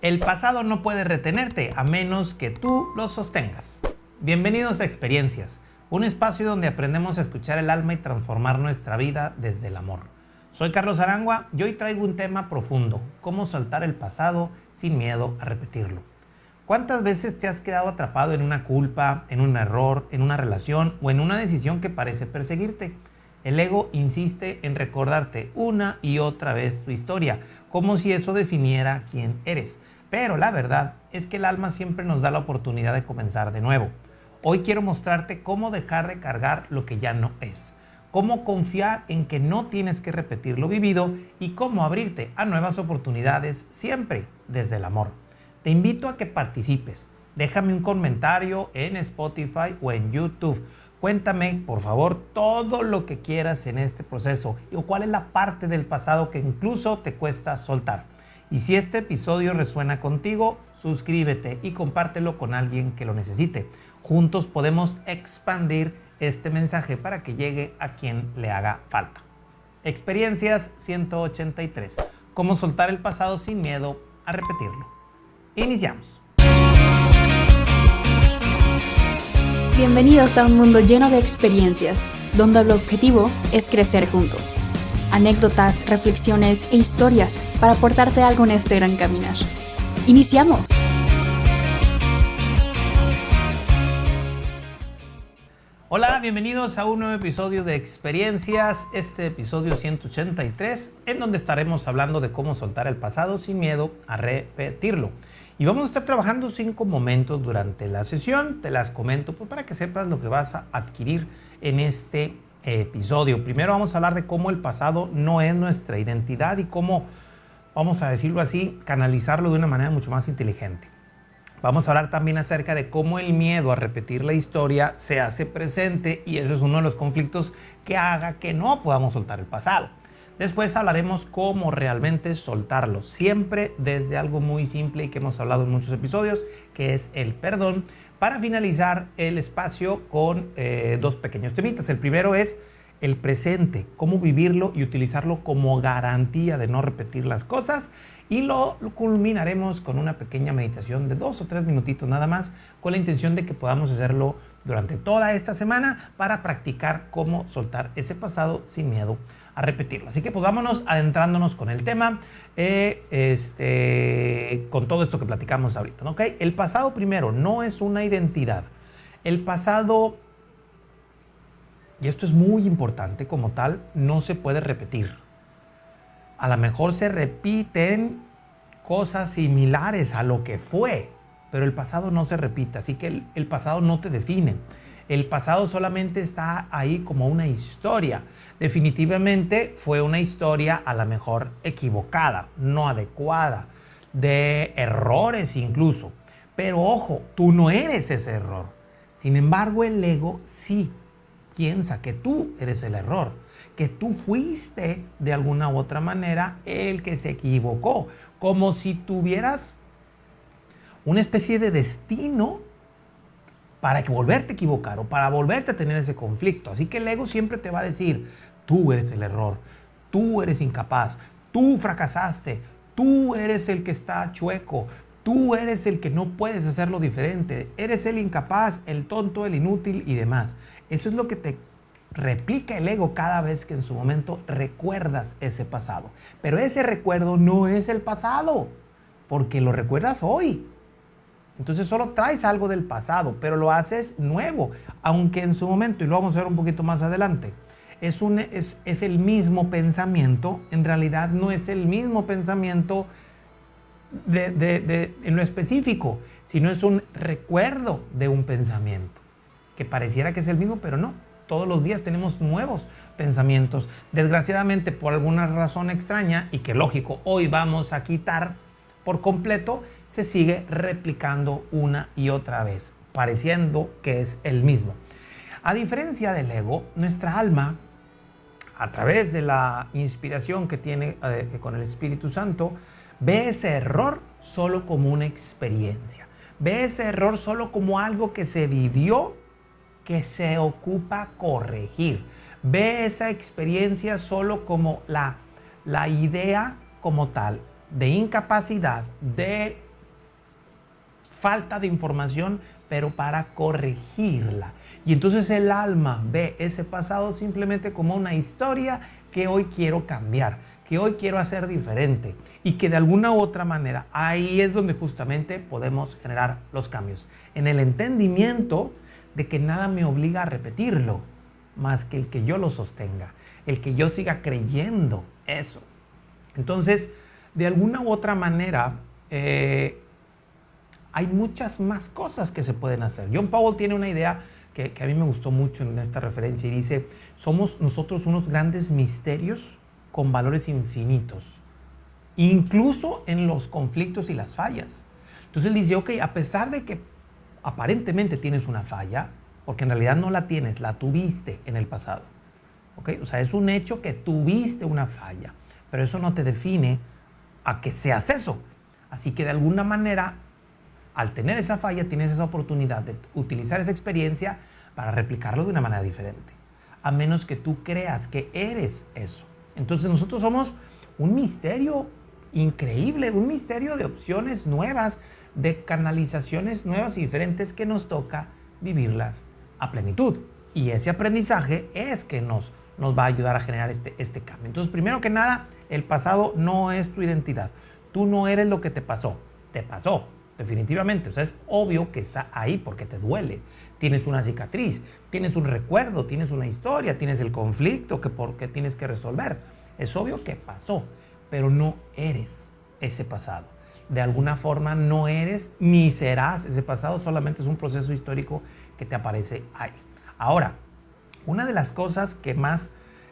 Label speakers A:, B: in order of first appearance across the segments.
A: El pasado no puede retenerte a menos que tú lo sostengas. Bienvenidos a Experiencias, un espacio donde aprendemos a escuchar el alma y transformar nuestra vida desde el amor. Soy Carlos Arangua y hoy traigo un tema profundo: cómo soltar el pasado sin miedo a repetirlo. ¿Cuántas veces te has quedado atrapado en una culpa, en un error, en una relación o en una decisión que parece perseguirte? El ego insiste en recordarte una y otra vez tu historia, como si eso definiera quién eres. Pero la verdad es que el alma siempre nos da la oportunidad de comenzar de nuevo. Hoy quiero mostrarte cómo dejar de cargar lo que ya no es, cómo confiar en que no tienes que repetir lo vivido y cómo abrirte a nuevas oportunidades siempre desde el amor. Te invito a que participes. Déjame un comentario en Spotify o en YouTube. Cuéntame, por favor, todo lo que quieras en este proceso o cuál es la parte del pasado que incluso te cuesta soltar. Y si este episodio resuena contigo, suscríbete y compártelo con alguien que lo necesite. Juntos podemos expandir este mensaje para que llegue a quien le haga falta. Experiencias 183. Cómo soltar el pasado sin miedo a repetirlo. Iniciamos.
B: Bienvenidos a un mundo lleno de experiencias, donde el objetivo es crecer juntos. Anécdotas, reflexiones e historias para aportarte algo en este gran caminar. ¡Iniciamos!
A: Hola, bienvenidos a un nuevo episodio de Experiencias, este episodio 183, en donde estaremos hablando de cómo soltar el pasado sin miedo a repetirlo. Y vamos a estar trabajando 5 momentos durante la sesión, te las comento para que sepas lo que vas a adquirir en este episodio. Primero vamos a hablar de cómo el pasado no es nuestra identidad y cómo, vamos a decirlo así, canalizarlo de una manera mucho más inteligente. Vamos a hablar también acerca de cómo el miedo a repetir la historia se hace presente y eso es uno de los conflictos que haga que no podamos soltar el pasado. Después hablaremos cómo realmente soltarlo, siempre desde algo muy simple y que hemos hablado en muchos episodios, que es el perdón, para finalizar el espacio con 2 pequeños temitas. El primero es el presente, cómo vivirlo y utilizarlo como garantía de no repetir las cosas. Y lo culminaremos con una pequeña meditación de 2 o 3 minutitos nada más, con la intención de que podamos hacerlo durante toda esta semana para practicar cómo soltar ese pasado sin miedo a repetirlo. Así que pues vámonos adentrándonos con el tema, con todo esto que platicamos ahorita, ¿no? ¿Okay? El pasado primero no es una identidad. El pasado, y esto es muy importante como tal, no se puede repetir. A lo mejor se repiten cosas similares a lo que fue, pero el pasado no se repite, así que el pasado no te define. El pasado solamente está ahí como una historia. Definitivamente fue una historia a lo mejor equivocada, no adecuada, de errores incluso. Pero ojo, tú no eres ese error. Sin embargo, el ego sí piensa que tú eres el error, que tú fuiste de alguna u otra manera el que se equivocó, como si tuvieras una especie de destino para que volverte a equivocar o para volverte a tener ese conflicto. Así que el ego siempre te va a decir: tú eres el error, tú eres incapaz, tú fracasaste, tú eres el que está chueco, tú eres el que no puedes hacerlo diferente, eres el incapaz, el tonto, el inútil y demás. Eso es lo que te replica el ego cada vez que en su momento recuerdas ese pasado. Pero ese recuerdo no es el pasado, porque lo recuerdas hoy. Entonces solo traes algo del pasado, pero lo haces nuevo, aunque en su momento, y lo vamos a ver un poquito más adelante, es el mismo pensamiento. En realidad no es el mismo pensamiento en lo específico, sino es un recuerdo de un pensamiento, que pareciera que es el mismo, pero no. Todos los días tenemos nuevos pensamientos. Desgraciadamente, por alguna razón extraña, y que lógico, hoy vamos a quitar por completo, se sigue replicando una y otra vez, pareciendo que es el mismo. A diferencia del ego, nuestra alma, a través de la inspiración que tiene con el Espíritu Santo, ve ese error solo como una experiencia. Ve ese error solo como algo que se vivió, que se ocupa corregir. Ve esa experiencia solo como la idea como tal de incapacidad, de falta de información, pero para corregirla. Y entonces el alma ve ese pasado simplemente como una historia que hoy quiero cambiar, que hoy quiero hacer diferente y que de alguna u otra manera ahí es donde justamente podemos generar los cambios. En el entendimiento de que nada me obliga a repetirlo, más que el que yo lo sostenga, el que yo siga creyendo eso. Entonces, de alguna u otra manera, hay muchas más cosas que se pueden hacer. John Powell tiene una idea que a mí me gustó mucho en esta referencia y dice, somos nosotros unos grandes misterios con valores infinitos, incluso en los conflictos y las fallas. Entonces él dice, ok, a pesar de que aparentemente tienes una falla, porque en realidad no la tienes, la tuviste en el pasado. ¿Okay? O sea, es un hecho que tuviste una falla, pero eso no te define a que seas eso. Así que de alguna manera, al tener esa falla, tienes esa oportunidad de utilizar esa experiencia para replicarlo de una manera diferente, a menos que tú creas que eres eso. Entonces nosotros somos un misterio increíble, un misterio de opciones nuevas, de canalizaciones nuevas y diferentes que nos toca vivirlas a plenitud. Y ese aprendizaje es que nos va a ayudar a generar este cambio. Entonces, primero que nada, el pasado no es tu identidad. Tú no eres lo que te pasó, definitivamente. O sea, es obvio que está ahí porque te duele. Tienes una cicatriz, tienes un recuerdo, tienes una historia, tienes el conflicto que tienes que resolver. Es obvio que pasó, pero no eres ese pasado. De alguna forma no eres ni serás ese pasado, solamente es un proceso histórico que te aparece ahí. Ahora, una de las cosas que más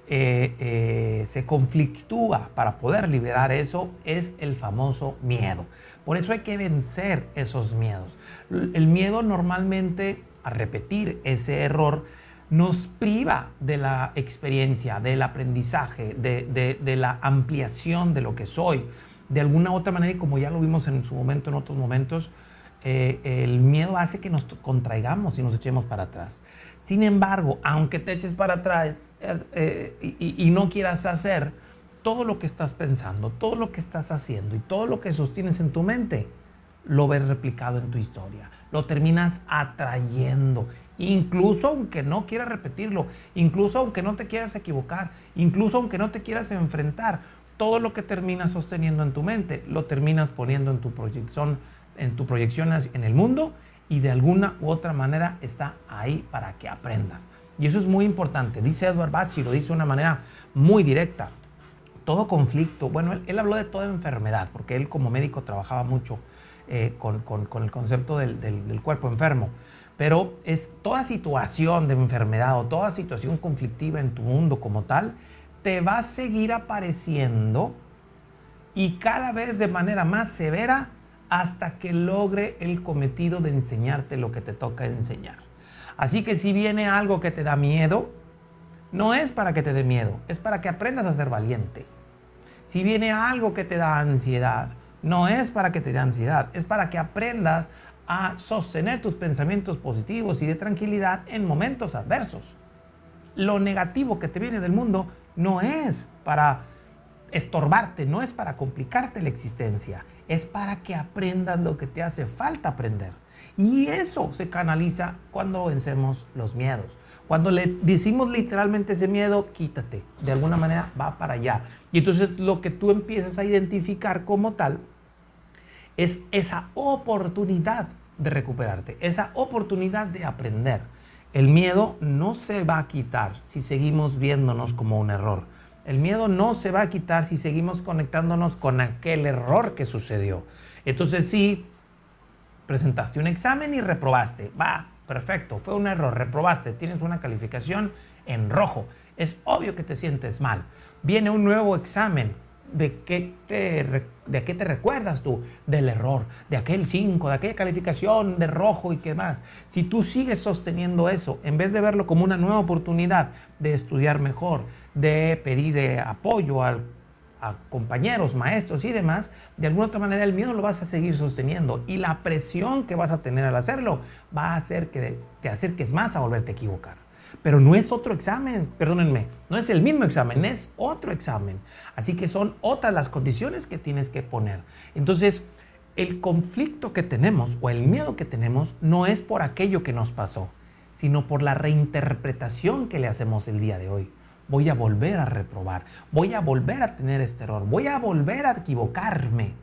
A: se conflictúa para poder liberar eso es el famoso miedo. Por eso hay que vencer esos miedos. El miedo normalmente a repetir ese error nos priva de la experiencia, del aprendizaje, de la ampliación de lo que soy. De alguna u otra manera, y como ya lo vimos en su momento, en otros momentos, el miedo hace que nos contraigamos y nos echemos para atrás. Sin embargo, aunque te eches para atrás y no quieras hacer todo lo que estás pensando, todo lo que estás haciendo y todo lo que sostienes en tu mente, lo ves replicado en tu historia. Lo terminas atrayendo, incluso aunque no quieras repetirlo, incluso aunque no te quieras equivocar, incluso aunque no te quieras enfrentar. Todo lo que terminas sosteniendo en tu mente, lo terminas poniendo en tu proyección en el mundo y de alguna u otra manera está ahí para que aprendas. Y eso es muy importante. Dice Edward Bach, y lo dice de una manera muy directa. Todo conflicto, bueno, él habló de toda enfermedad, porque él como médico trabajaba mucho con el concepto del cuerpo enfermo. Pero es toda situación de enfermedad o toda situación conflictiva en tu mundo como tal, te va a seguir apareciendo y cada vez de manera más severa hasta que logre el cometido de enseñarte lo que te toca enseñar. Así que si viene algo que te da miedo, no es para que te dé miedo, es para que aprendas a ser valiente. Si viene algo que te da ansiedad, no es para que te dé ansiedad, es para que aprendas a sostener tus pensamientos positivos y de tranquilidad en momentos adversos. Lo negativo que te viene del mundo no es para estorbarte, no es para complicarte la existencia, es para que aprendas lo que te hace falta aprender. Y eso se canaliza cuando vencemos los miedos. Cuando le decimos literalmente ese miedo, quítate, de alguna manera va para allá. Y entonces lo que tú empiezas a identificar como tal es esa oportunidad de recuperarte, esa oportunidad de aprender. El miedo no se va a quitar si seguimos viéndonos como un error. El miedo no se va a quitar si seguimos conectándonos con aquel error que sucedió. Entonces, si presentaste un examen y reprobaste, va, perfecto, fue un error, reprobaste, tienes una calificación en rojo. Es obvio que te sientes mal. Viene un nuevo examen. ¿De qué te recuerdas tú? Del error, de aquel 5, de aquella calificación de rojo y qué más. Si tú sigues sosteniendo eso, en vez de verlo como una nueva oportunidad de estudiar mejor, de pedir apoyo a compañeros, maestros y demás, de alguna otra manera el miedo lo vas a seguir sosteniendo y la presión que vas a tener al hacerlo va a hacer que te acerques más a volverte a equivocar. Pero no es otro examen, perdónenme, no es el mismo examen, es otro examen. Así que son otras las condiciones que tienes que poner. Entonces, el conflicto que tenemos o el miedo que tenemos no es por aquello que nos pasó, sino por la reinterpretación que le hacemos el día de hoy. Voy a volver a reprobar, voy a volver a tener este error, voy a volver a equivocarme.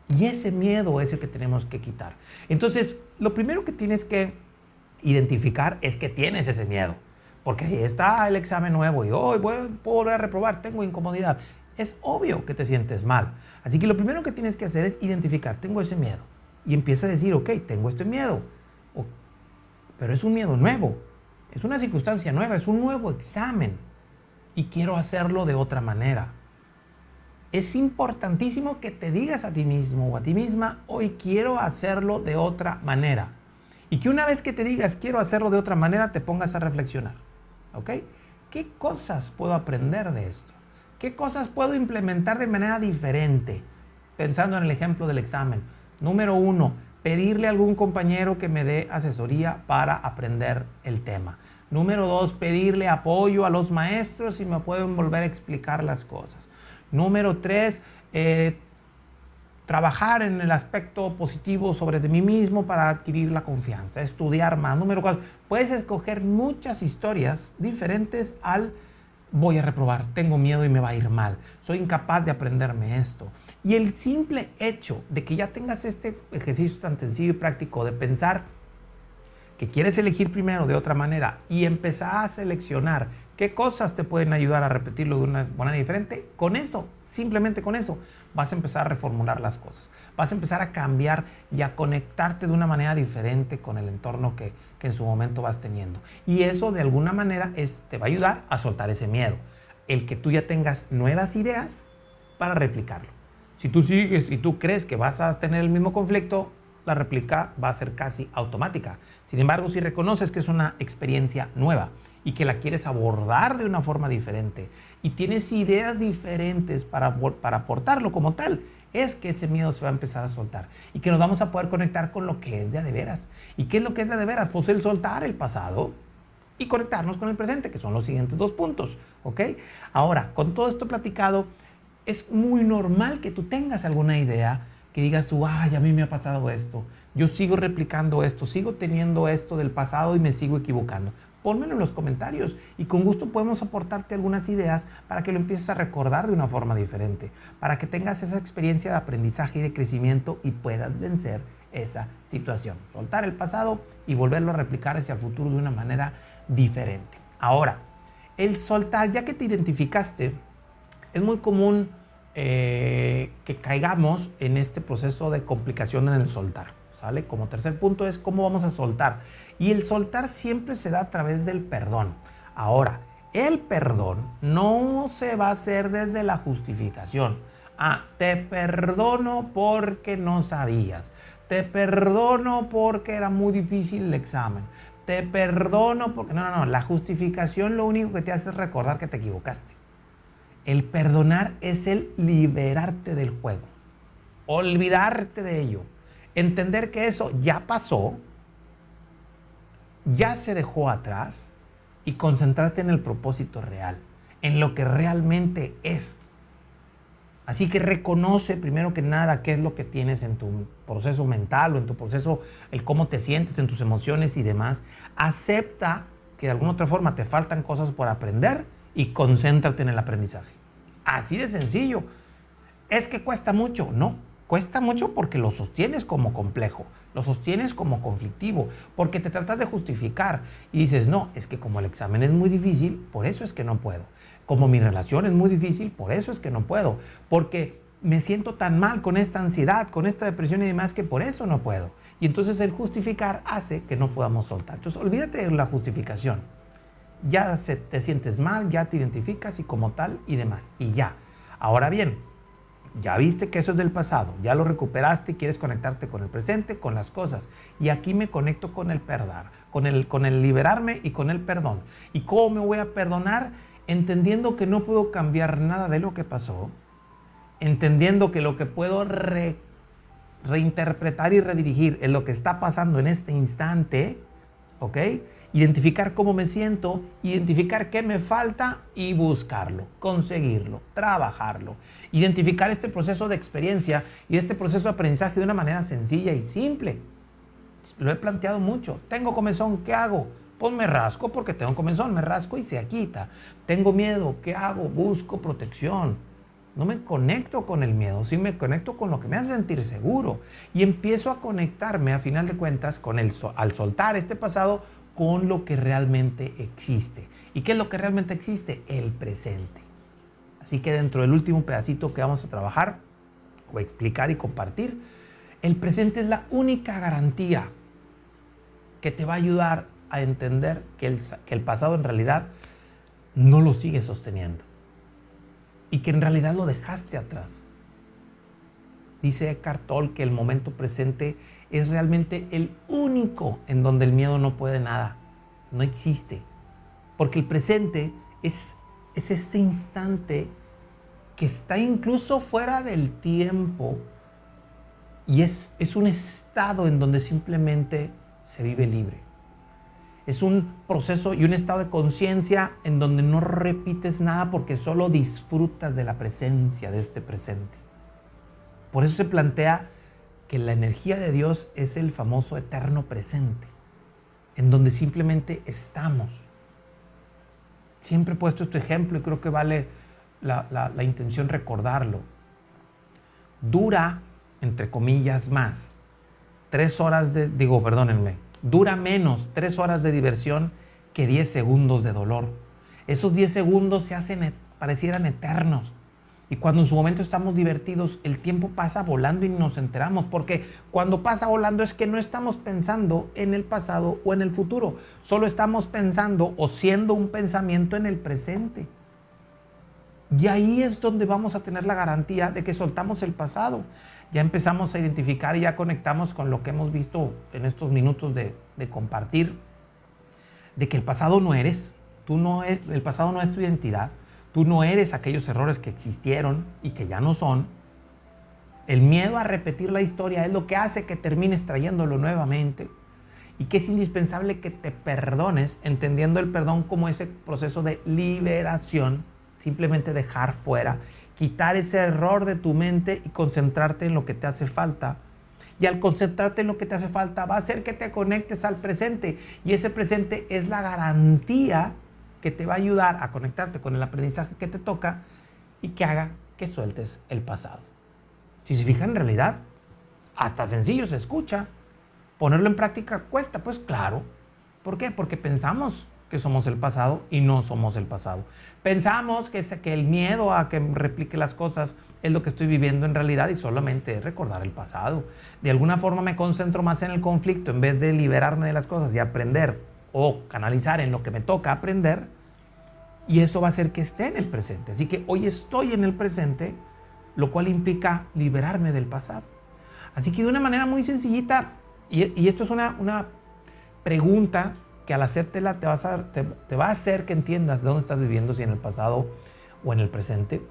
A: Y ese miedo es el que tenemos que quitar. Entonces, lo primero que tienes que identificar es que tienes ese miedo. Porque ahí está el examen nuevo y hoy puedo volver a reprobar, tengo incomodidad. Es obvio que te sientes mal. Así que lo primero que tienes que hacer es identificar, tengo ese miedo. Y empieza a decir, ok, tengo este miedo. Pero es un miedo nuevo, es una circunstancia nueva, es un nuevo examen. Y quiero hacerlo de otra manera. Es importantísimo que te digas a ti mismo o a ti misma, hoy quiero hacerlo de otra manera. Y que una vez que te digas, quiero hacerlo de otra manera, te pongas a reflexionar. ¿Ok? ¿Qué cosas puedo aprender de esto? ¿Qué cosas puedo implementar de manera diferente? Pensando en el ejemplo del examen. Número 1, pedirle a algún compañero que me dé asesoría para aprender el tema. Número 2, pedirle apoyo a los maestros si me pueden volver a explicar las cosas. Número 3, trabajar en el aspecto positivo sobre de mí mismo para adquirir la confianza, estudiar más. Número 4, puedes escoger muchas historias diferentes al voy a reprobar, tengo miedo y me va a ir mal, soy incapaz de aprenderme esto. Y el simple hecho de que ya tengas este ejercicio tan sencillo y práctico de pensar que quieres elegir primero de otra manera y empezar a seleccionar qué cosas te pueden ayudar a repetirlo de una manera diferente, con eso, simplemente con eso, vas a empezar a reformular las cosas. Vas a empezar a cambiar y a conectarte de una manera diferente con el entorno que en su momento vas teniendo. Y eso de alguna manera te va a ayudar a soltar ese miedo. El que tú ya tengas nuevas ideas para replicarlo. Si tú sigues y tú crees que vas a tener el mismo conflicto, la réplica va a ser casi automática. Sin embargo, si reconoces que es una experiencia nueva y que la quieres abordar de una forma diferente y tienes ideas diferentes para aportarlo como tal, es que ese miedo se va a empezar a soltar y que nos vamos a poder conectar con lo que es de veras. ¿Y qué es lo que es de veras? Pues el soltar el pasado y conectarnos con el presente, que son los siguientes 2 puntos, ¿ok? Ahora, con todo esto platicado, es muy normal que tú tengas alguna idea que digas tú, ay, a mí me ha pasado esto, yo sigo replicando esto, sigo teniendo esto del pasado y me sigo equivocando. Pónmelo en los comentarios y con gusto podemos aportarte algunas ideas para que lo empieces a recordar de una forma diferente, para que tengas esa experiencia de aprendizaje y de crecimiento y puedas vencer esa situación. Soltar el pasado y volverlo a replicar hacia el futuro de una manera diferente. Ahora, el soltar, ya que te identificaste, es muy común que caigamos en este proceso de complicación en el soltar, ¿sale? Como tercer punto es cómo vamos a soltar. Y el soltar siempre se da a través del perdón. Ahora, el perdón no se va a hacer desde la justificación. Te perdono porque no sabías. Te perdono porque era muy difícil el examen. Te perdono porque... No. La justificación lo único que te hace es recordar que te equivocaste. El perdonar es el liberarte del juego. Olvidarte de ello. Entender que eso ya pasó, ya se dejó atrás y concentrarte en el propósito real, en lo que realmente es. Así que reconoce primero que nada qué es lo que tienes en tu proceso mental o en tu proceso, el cómo te sientes, en tus emociones y demás. Acepta que de alguna otra forma te faltan cosas por aprender y concéntrate en el aprendizaje. Así de sencillo. Es que cuesta mucho, no. Cuesta mucho porque lo sostienes como complejo, lo sostienes como conflictivo, porque te tratas de justificar y dices, no, es que como el examen es muy difícil, por eso es que no puedo. Como mi relación es muy difícil, por eso es que no puedo. Porque me siento tan mal con esta ansiedad, con esta depresión y demás, que por eso no puedo. Y entonces el justificar hace que no podamos soltar. Entonces olvídate de la justificación. Ya te sientes mal, ya te identificas y como tal y demás. Y ya. Ahora bien, ya viste que eso es del pasado, ya lo recuperaste y quieres conectarte con el presente, con las cosas. Y aquí me conecto con el perdonar, con el liberarme y con el perdón. ¿Y cómo me voy a perdonar? Entendiendo que no puedo cambiar nada de lo que pasó, entendiendo que lo que puedo reinterpretar y redirigir es lo que está pasando en este instante, ¿ok? Identificar cómo me siento, identificar qué me falta y buscarlo, conseguirlo, trabajarlo. Identificar este proceso de experiencia y este proceso de aprendizaje de una manera sencilla y simple. Lo he planteado mucho. Tengo comezón, ¿qué hago? Pues me rasco porque tengo comezón, me rasco y se quita. Tengo miedo, ¿qué hago? Busco protección. No me conecto con el miedo, sí me conecto con lo que me hace sentir seguro. Y empiezo a conectarme, a final de cuentas, al soltar este pasado, con lo que realmente existe. ¿Y qué es lo que realmente existe? El presente. Así que dentro del último pedacito que vamos a trabajar, o explicar y compartir, el presente es la única garantía que te va a ayudar a entender que el pasado en realidad no lo sigue sosteniendo y que en realidad lo dejaste atrás. Dice Eckhart Tolle que el momento presente es realmente el único en donde el miedo no puede nada, no existe. Porque el presente es este instante que está incluso fuera del tiempo y es un estado en donde simplemente se vive libre. Es un proceso y un estado de conciencia en donde no repites nada porque solo disfrutas de la presencia de este presente. Por eso se plantea que la energía de Dios es el famoso eterno presente, en donde simplemente estamos. Siempre he puesto este ejemplo y creo que vale la intención recordarlo. Dura, entre comillas, más 3 horas dura menos 3 horas de diversión que 10 segundos de dolor. Esos 10 segundos parecieran eternos. Y cuando en su momento estamos divertidos, el tiempo pasa volando y nos enteramos. Porque cuando pasa volando es que no estamos pensando en el pasado o en el futuro. Solo estamos pensando o siendo un pensamiento en el presente. Y ahí es donde vamos a tener la garantía de que soltamos el pasado. Ya empezamos a identificar y ya conectamos con lo que hemos visto en estos minutos de compartir. De que el pasado no eres. El pasado no es tu identidad. Tú no eres aquellos errores que existieron y que ya no son. El miedo a repetir la historia es lo que hace que termines trayéndolo nuevamente y que es indispensable que te perdones, entendiendo el perdón como ese proceso de liberación, simplemente dejar fuera, quitar ese error de tu mente y concentrarte en lo que te hace falta. Y al concentrarte en lo que te hace falta va a hacer que te conectes al presente y ese presente es la garantía que te va a ayudar a conectarte con el aprendizaje que te toca y que haga que sueltes el pasado. Si se fijan, en realidad, hasta sencillo se escucha. Ponerlo en práctica cuesta, pues claro. ¿Por qué? Porque pensamos que somos el pasado y no somos el pasado. Pensamos que el miedo a que replique las cosas es lo que estoy viviendo en realidad y solamente es recordar el pasado. De alguna forma me concentro más en el conflicto en vez de liberarme de las cosas y aprender o canalizar en lo que me toca aprender, y eso va a hacer que esté en el presente. Así que hoy estoy en el presente, lo cual implica liberarme del pasado. Así que de una manera muy sencillita, y esto es una pregunta que al hacértela te va a hacer que entiendas de dónde estás viviendo, si en el pasado o en el presente,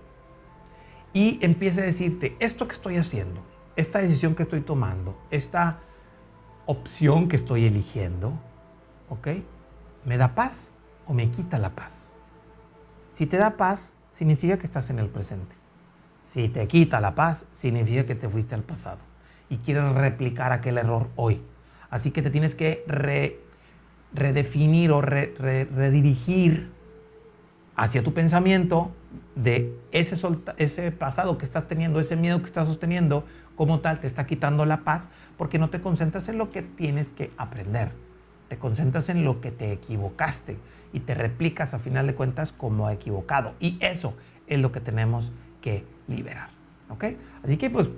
A: y empiece a decirte, esto que estoy haciendo, esta decisión que estoy tomando, esta opción que estoy eligiendo, ¿ok? ¿Me da paz o me quita la paz? Si te da paz, significa que estás en el presente. Si te quita la paz, significa que te fuiste al pasado y quieres replicar aquel error hoy. Así que te tienes que redefinir o redirigir hacia tu pensamiento de ese pasado que estás teniendo, ese miedo que estás sosteniendo, como tal te está quitando la paz porque no te concentras en lo que tienes que aprender. Te concentras en lo que te equivocaste y te replicas a final de cuentas como equivocado. Y eso es lo que tenemos que liberar. ¿Ok? Así que pues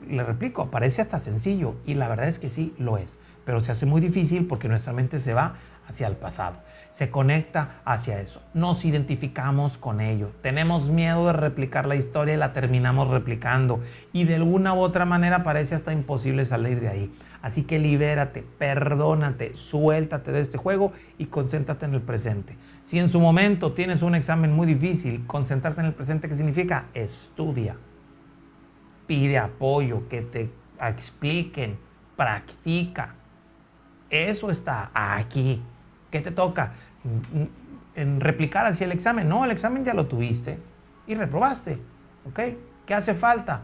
A: le replico, parece hasta sencillo y la verdad es que sí lo es. Pero se hace muy difícil porque nuestra mente se va hacia el pasado. Se conecta hacia eso. Nos identificamos con ello. Tenemos miedo de replicar la historia y la terminamos replicando. Y de alguna u otra manera parece hasta imposible salir de ahí. Así que libérate, perdónate, suéltate de este juego y concéntrate en el presente. Si en su momento tienes un examen muy difícil, concentrarte en el presente, ¿qué significa? Estudia. Pide apoyo, que te expliquen, practica. Eso está aquí. ¿Qué te toca? En replicar hacia el examen. No, el examen ya lo tuviste y reprobaste. ¿Ok? ¿Qué hace falta?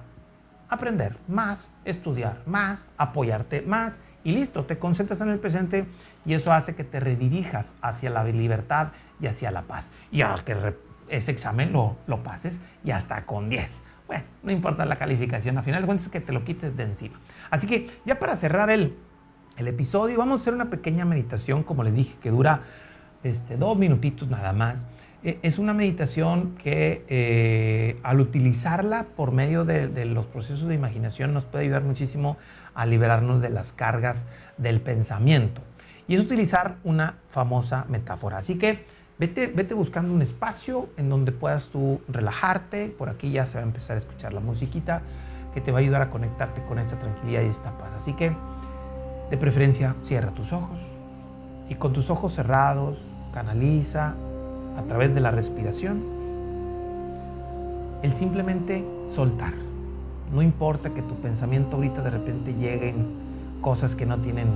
A: Aprender más, estudiar más, apoyarte más y listo, te concentras en el presente y eso hace que te redirijas hacia la libertad y hacia la paz. Y al que ese examen lo pases y hasta con 10. Bueno, no importa la calificación, al final de cuentas es que te lo quites de encima. Así que ya para cerrar el episodio, vamos a hacer una pequeña meditación, como les dije, que dura 2 minutitos nada más. Es una meditación que al utilizarla por medio de los procesos de imaginación nos puede ayudar muchísimo a liberarnos de las cargas del pensamiento. Y es utilizar una famosa metáfora. Así que vete buscando un espacio en donde puedas tú relajarte. Por aquí ya se va a empezar a escuchar la musiquita que te va a ayudar a conectarte con esta tranquilidad y esta paz. Así que, de preferencia, cierra tus ojos y con tus ojos cerrados, canaliza a través de la respiración el simplemente soltar. No importa que tu pensamiento ahorita de repente lleguen cosas que no tienen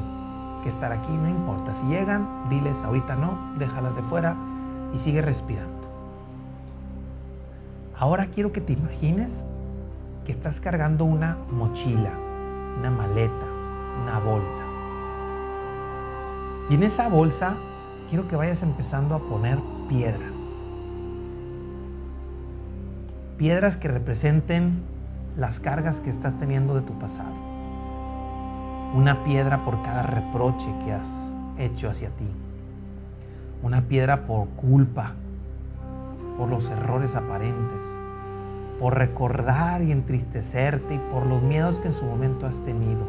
A: que estar aquí, no importa. Si llegan, diles ahorita no, déjalas de fuera y sigue respirando. Ahora quiero que te imagines que estás cargando una mochila, una maleta, una bolsa. Y en esa bolsa quiero que vayas empezando a poner piedras. Piedras que representen las cargas que estás teniendo de tu pasado. Una piedra por cada reproche que has hecho hacia ti. Una piedra por culpa, por los errores aparentes, por recordar y entristecerte y por los miedos que en su momento has tenido.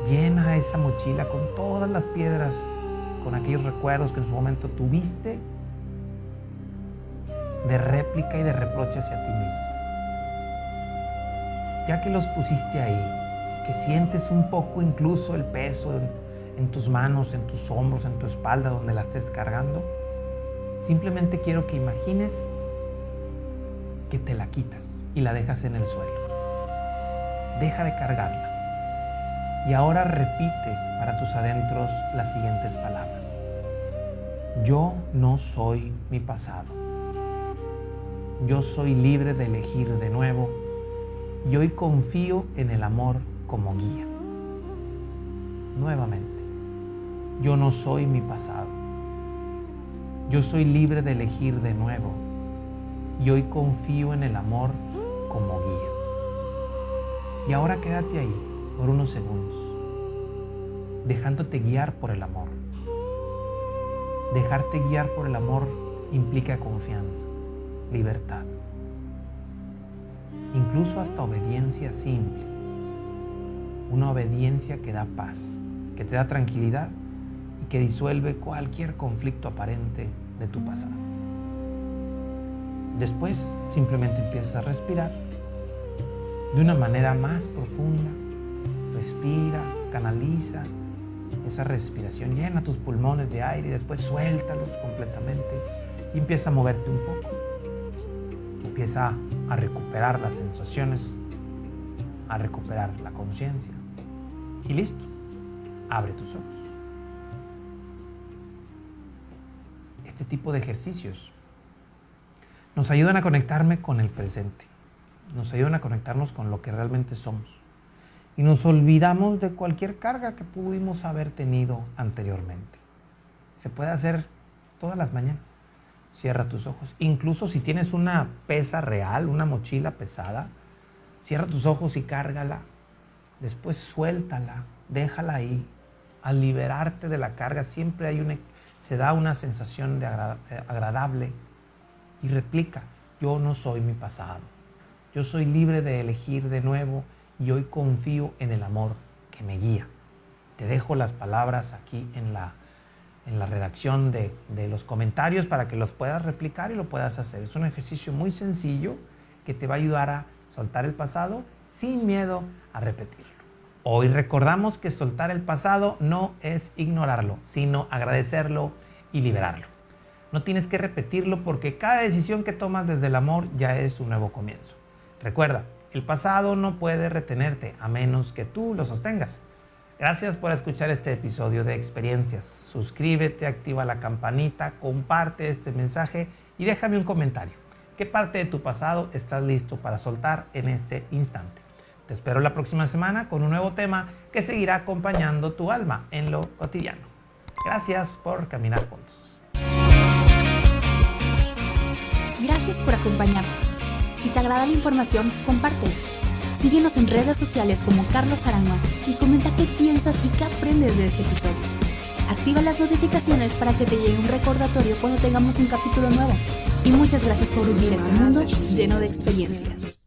A: Llena esa mochila con todas las piedras, con aquellos recuerdos que en su momento tuviste de réplica y de reproche hacia ti mismo. Ya que los pusiste ahí, que sientes un poco incluso el peso en tus manos, en tus hombros, en tu espalda, donde la estés cargando, simplemente quiero que imagines que te la quitas y la dejas en el suelo. Deja de cargarla. Y ahora repite para tus adentros las siguientes palabras. Yo no soy mi pasado. Yo soy libre de elegir de nuevo y hoy confío en el amor como guía. Nuevamente, yo no soy mi pasado. Yo soy libre de elegir de nuevo y hoy confío en el amor como guía. Y ahora quédate ahí por unos segundos, dejándote guiar por el amor. Dejarte guiar por el amor implica confianza, libertad, incluso hasta obediencia simple. Una obediencia que da paz, que te da tranquilidad y que disuelve cualquier conflicto aparente de tu pasado. Después simplemente empiezas a respirar de una manera más profunda. Respira, canaliza esa respiración, llena tus pulmones de aire y después suéltalos completamente y empieza a moverte un poco. Empieza a recuperar las sensaciones, a recuperar la conciencia y listo, abre tus ojos. Este tipo de ejercicios nos ayudan a conectarme con el presente, nos ayudan a conectarnos con lo que realmente somos. Y nos olvidamos de cualquier carga que pudimos haber tenido anteriormente. Se puede hacer todas las mañanas. Cierra tus ojos. Incluso si tienes una pesa real, una mochila pesada, cierra tus ojos y cárgala. Después suéltala, déjala ahí. Al liberarte de la carga siempre se da una sensación de agradable. Y replica, yo no soy mi pasado. Yo soy libre de elegir de nuevo. Y hoy confío en el amor que me guía. Te dejo las palabras aquí en la redacción de los comentarios para que los puedas replicar y lo puedas hacer. Es un ejercicio muy sencillo que te va a ayudar a soltar el pasado sin miedo a repetirlo. Hoy recordamos que soltar el pasado no es ignorarlo, sino agradecerlo y liberarlo. No tienes que repetirlo porque cada decisión que tomas desde el amor ya es un nuevo comienzo. Recuerda, el pasado no puede retenerte a menos que tú lo sostengas. Gracias por escuchar este episodio de Experiencias. Suscríbete, activa la campanita, comparte este mensaje y déjame un comentario. ¿Qué parte de tu pasado estás listo para soltar en este instante? Te espero la próxima semana con un nuevo tema que seguirá acompañando tu alma en lo cotidiano. Gracias por caminar juntos.
B: Gracias por acompañarnos. Si te agrada la información, compártela. Síguenos en redes sociales como Carlos Aranma y comenta qué piensas y qué aprendes de este episodio. Activa las notificaciones para que te llegue un recordatorio cuando tengamos un capítulo nuevo. Y muchas gracias por vivir este mundo lleno de experiencias.